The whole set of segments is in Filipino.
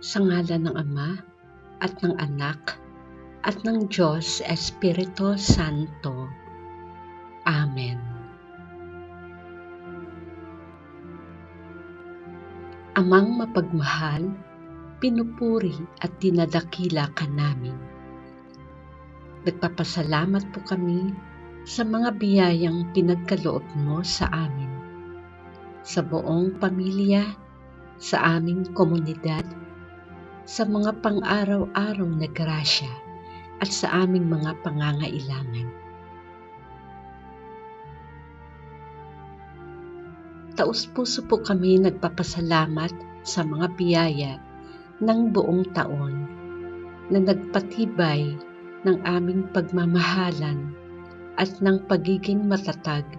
Sa ngalan ng Ama, at ng Anak, at ng Diyos Espiritu Santo. Amen. Amang mapagmahal, pinupuri at dinadakila ka namin. Nagpapasalamat po kami sa mga biyayang pinagkaloob mo sa amin, sa buong pamilya, sa aming komunidad, sa mga pang-araw-araw na grasya at sa aming mga pangangailangan. Taos-puso po kami nagpapasalamat sa mga biyaya ng buong taon na nagpatibay ng aming pagmamahalan at ng pagiging matatag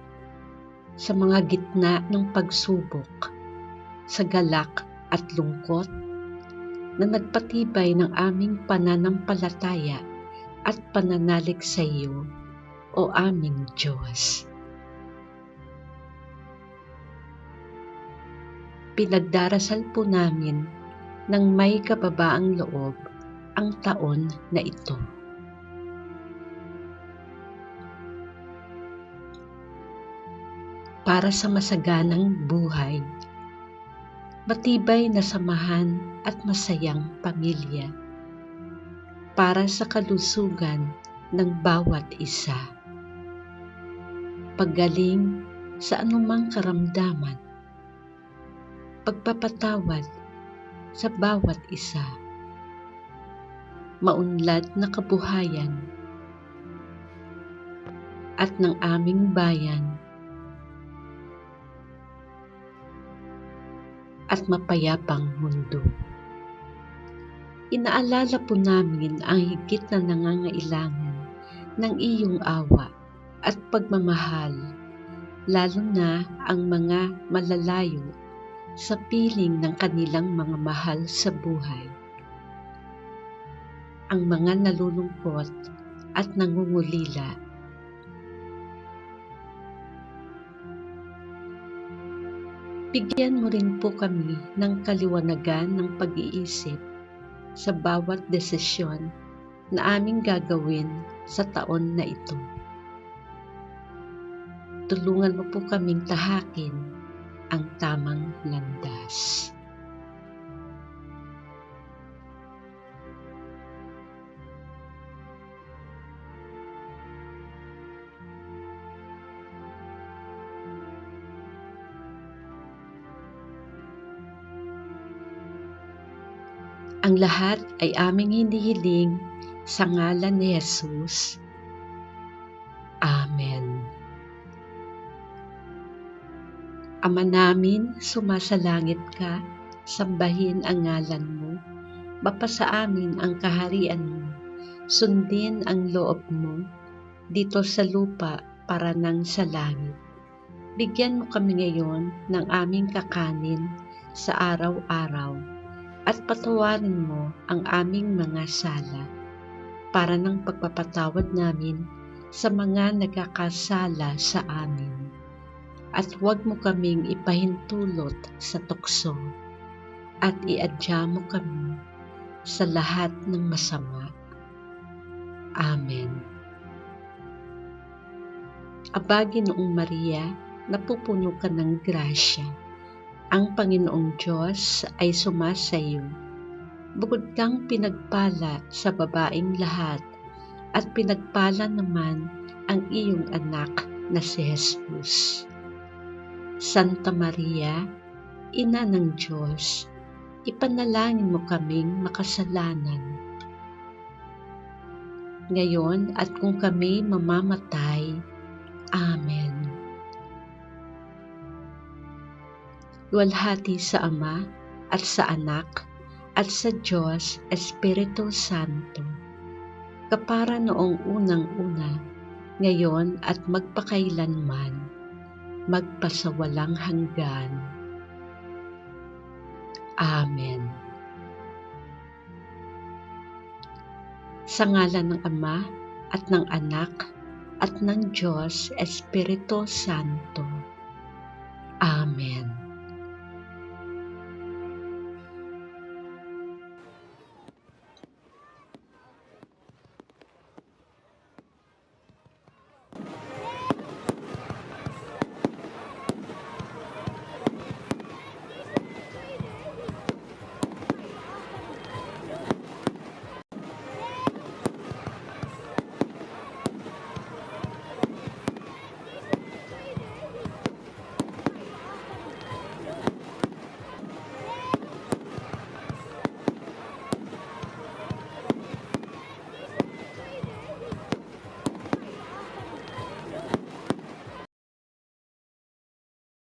sa mga gitna ng pagsubok, sa galak at lungkot, na nagpatibay ng aming pananampalataya at pananalig sa iyo, o aming Diyos. Pinagdarasal po namin ng may kababaang loob ang taon na ito. Para sa masaganang buhay, matibay na samahan at masayang pamilya, para sa kalusugan ng bawat isa, paggaling sa anumang karamdaman, pagpapatawad sa bawat isa, maunlad na kabuhayan at ng aming bayan, at mapayapang mundo. Inaalala po namin ang higit na nangangailangan ng iyong awa at pagmamahal, lalo na ang mga malalayo sa piling ng kanilang mga mahal sa buhay, ang mga nalulungkot at nangungulila. Bigyan mo rin po kami ng kaliwanagan ng pag-iisip sa bawat desisyon na aming gagawin sa taon na ito. Tulungan mo po kaming tahakin ang tamang landas. Ang lahat ay aming hinihiling sa ngalan ni Jesus. Amen. Ama namin, sumasalangit ka, sambahin ang ngalan mo, mapasa amin ang kaharian mo, sundin ang loob mo, dito sa lupa para nang sa langit. Bigyan mo kami ngayon ng aming kakanin sa araw-araw, at patawarin mo ang aming mga sala, para ng pagpapatawad namin sa mga nagkakasala sa amin. At huwag mo kaming ipahintulot sa tukso, at iadya mo kami sa lahat ng masama. Amen. Aba, Ginoong Maria, napupuno ka ng grasya. Ang Panginoong Diyos ay sumasayo. Bukod kang pinagpala sa babaeng lahat, at pinagpala naman ang iyong anak na si Jesus. Santa Maria, Ina ng Diyos, ipanalangin mo kaming makasalanan, ngayon at kung kami mamamatay. Amen. Luwalhati sa Ama, at sa Anak, at sa Diyos Espiritu Santo, kapara noong unang-una, ngayon at magpakailanman, magpasawalang hanggan. Amen. Sa ngalan ng Ama, at ng Anak, at ng Diyos Espiritu Santo. Amen.